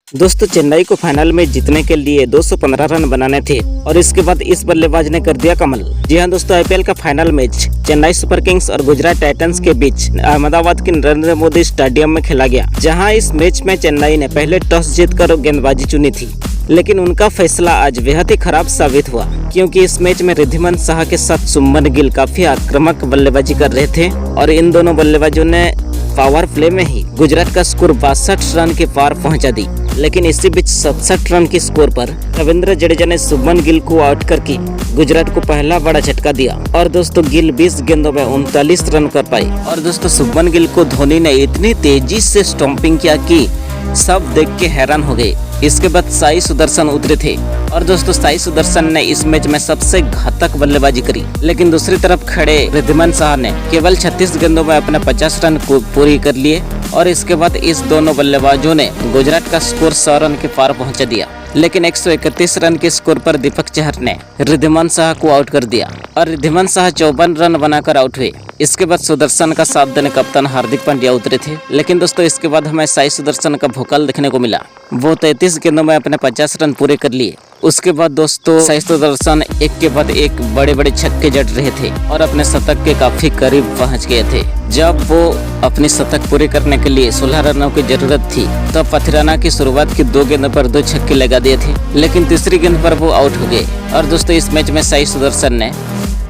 दोस्तों चेन्नई को फाइनल में जीतने के लिए 215 रन बनाने थे और इसके बाद इस बल्लेबाज ने कर दिया कमाल। जी हां दोस्तों, आईपीएल का final match Chennai super Kings और गुजरात टाइटंस के बीच अहमदाबाद के नरेंद्र मोदी स्टेडियम में खेला गया, जहां इस मैच में चेन्नई ने पहले टॉस जीतकर गेंदबाजी चुनी थी, लेकिन उनका फैसला आज बेहद ही खराब साबित हुआ, क्योंकि इस मैच में रिद्धिमान साहा के साथ शुभमन गिल काफी आक्रामक बल्लेबाजी कर रहे थे और इन दोनों बल्लेबाजों ने पावर प्ले में ही गुजरात का स्कोर 62 रन के पार पहुंचा दी। लेकिन इसी बीच 67 रन के स्कोर पर रविंद्र जडेजा ने शुभमन गिल को आउट करके गुजरात को पहला बड़ा झटका दिया और दोस्तों गिल 20 गेंदों में 39 रन कर पाई। और दोस्तों शुभमन गिल को धोनी ने इतनी तेजी से स्टंपिंग किया कि सब देख के हैरान हो गए। इसके बाद साई सुदर्शन उतरे थे और दोस्तों साई सुदर्शन ने इस मैच में सबसे घातक बल्लेबाजी करी, लेकिन दूसरी तरफ खड़े रिद्धिमान साहा ने केवल 36 गेंदों में अपने 50 रन को पूरी कर लिए और इसके बाद इस दोनों बल्लेबाजों ने गुजरात का स्कोर 100 रन के पार पहुंचा दिया। लेकिन 131 रन के स्कोर पर दीपक चहर ने रिद्धिमान साहा को आउट कर दिया और रिद्धिमान साहा 54 रन बनाकर आउट हुए। इसके बाद सुदर्शन का साथ देने कप्तान हार्दिक पांड्या उतरे थे, लेकिन दोस्तों इसके बाद हमें साई सुदर्शन का भोकाल देखने को मिला। वो 33 गेंदों में अपने 50 रन पूरे कर लिए। उसके बाद दोस्तों साई सुदर्शन एक के बाद एक बड़े बड़े छक्के जड़ रहे थे और अपने शतक के काफी करीब पहुंच गए थे। जब वो अपनी शतक पूरी करने के लिए 16 रनों की जरूरत थी, तब पथिराना की शुरुआत की 2 गेंदों पर 2 छक्के लगा दिए थे, लेकिन तीसरी गेंद पर वो आउट हो गए। और दोस्तों इस मैच में साई सुदर्शन ने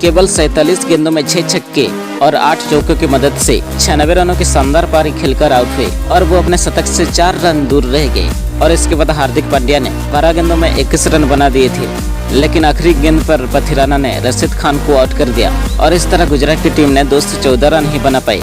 केवल 47 गेंदों में 6 छक्के और 8 चौकों की मदद से 96 रनों की शानदार पारी खेलकर आउट हुए और वो अपने शतक से 4 रन दूर रह गए। और इसके बाद हार्दिक पांड्या ने 12 गेंदों में 21 रन बना दिए थे, लेकिन आखिरी गेंद पर पथिराना ने रशीद खान को आउट कर दिया और इस तरह गुजरात की टीम ने 214 रन ही बना पाई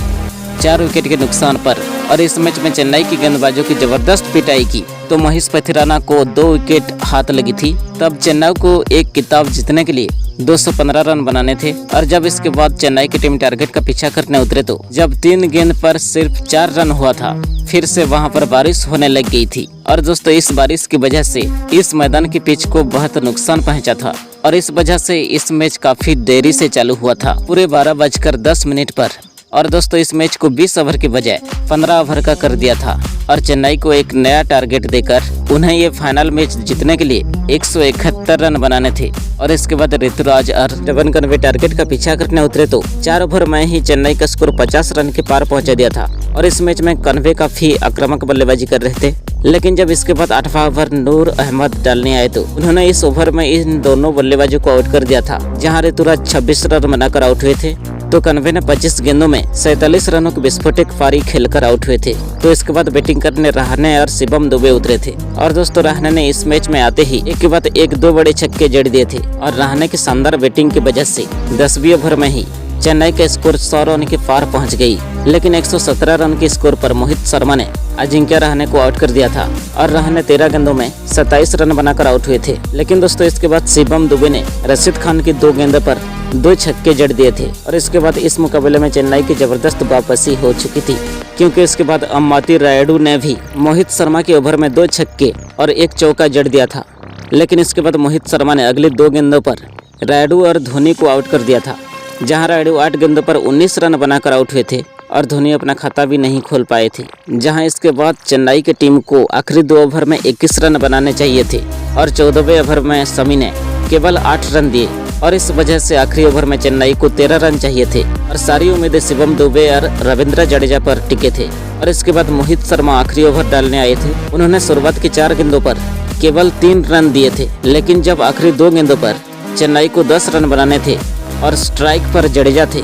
4 विकेट के नुकसान पर। और इस मैच में चेन्नई की गेंदबाजों की जबरदस्त पिटाई की तो महेश पथिराना को 2 विकेट हाथ लगी थी। तब चेन्नई को एक खिताब जीतने के लिए 215 रन बनाने थे और जब इसके बाद चेन्नई की टीम टारगेट का पीछा करने उतरे तो जब 3 गेंद पर सिर्फ 4 रन हुआ था, फिर से वहां पर बारिश होने लग गई थी। और दोस्तों इस बारिश की वजह से इस मैदान की पिच को बहुत नुकसान पहुंचा था और इस वजह से इस मैच काफी देरी से चालू हुआ था, पूरे 12:10 पर। और दोस्तों इस मैच को 20 ओवर के बजाय 15 ओवर का कर दिया था और चेन्नई को एक नया टारगेट देकर उन्हें ये फाइनल मैच जीतने के लिए 171 रन बनाने थे। और इसके बाद ऋतुराज और रवन कन्वे टारगेट का पीछा करने उतरे तो 4 ओवर में ही चेन्नई का स्कोर 50 रन के पार पहुंचा दिया था। और इस मैच में कन्वे काफी आक्रामक बल्लेबाजी कर रहे थे, लेकिन जब इसके बाद 8वां ओवर नूर अहमद डालने आए तो उन्होंने इस ओवर में इन दोनों बल्लेबाजों को आउट कर दिया था। जहां ऋतुराज 26 रन बनाकर आउट हुए थे तो कन्वे ने 25 गेंदों में 47 रनों की विस्फोटक पारी खेलकर आउट हुए थे। तो इसके बाद बैटिंग करने रहाणे और शिवम दुबे उतरे थे और दोस्तों रहाणे ने इस मैच में आते ही एक के बाद एक 2 बड़े छक्के जड़ दिए थे और रहाणे की शानदार बैटिंग की वजह से 10वीं ओवर में ही चेन्नई का स्कोर 100 रन के पार पहुंच गई। लेकिन 117 रन के स्कोर पर मोहित शर्मा ने अजिंक्य रहाणे को आउट कर दिया था और रहाणे 13 गेंदों में 27 रन बनाकर आउट हुए थे। लेकिन दोस्तों इसके बाद शिवम दुबे ने रशीद खान की 2 गेंदों पर 2 छक्के जड़ दिए थे और इसके बाद इस मुकाबले में चेन्नई की जबरदस्त वापसी हो चुकी थी, क्योंकि इसके बाद अम्माती रायडू ने भी मोहित शर्मा के ओवर में 2 छक्के और 1 चौका जड़ दिया था। लेकिन इसके बाद मोहित शर्मा ने अगले 2 गेंदों पर रायडू और धोनी को आउट कर दिया था, जहां रायडू 8 गेंदों पर 19 रन बनाकर आउट हुए थे और धोनी अपना खाता भी नहीं खोल पाए थे। जहां इसके बाद चेन्नई की टीम को आखिरी 2 ओवर में 21 रन बनाने चाहिए थे और 14वें ओवर में शमी ने केवल 8 रन दिए और इस वजह से आखिरी ओवर में चेन्नई को 13 रन चाहिए थे और सारी उम्मीदें शिवम दुबे और रविंद्र जडेजा पर टिके थे। और इसके बाद मोहित शर्मा आखिरी ओवर डालने आए थे। उन्होंने शुरुआत की 4 गेंदों पर केवल 3 रन दिए थे, लेकिन जब आखिरी 2 गेंदों पर चेन्नई को 10 रन बनाने थे और स्ट्राइक पर जडेजा थे,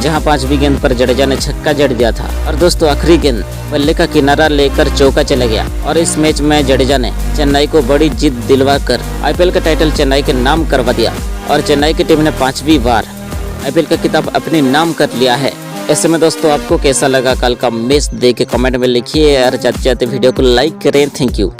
जहां 5वीं गेंद पर जडेजा ने छक्का जड़ दिया था और दोस्तों आखिरी गेंद बल्ले का किनारा लेकर चौका चला गया। और इस मैच में जडेजा ने चेन्नई को बड़ी जीत दिलवाकर आईपीएल का टाइटल चेन्नई के नाम करवा दिया और चेन्नई की टीम ने 5वीं बार आईपीएल का खिताब अपने नाम कर लिया है। ऐसे में दोस्तों आपको कैसा लगा कल का मैच देख के कमेंट में लिखिए और जाते जाते वीडियो को लाइक करें। Thank you.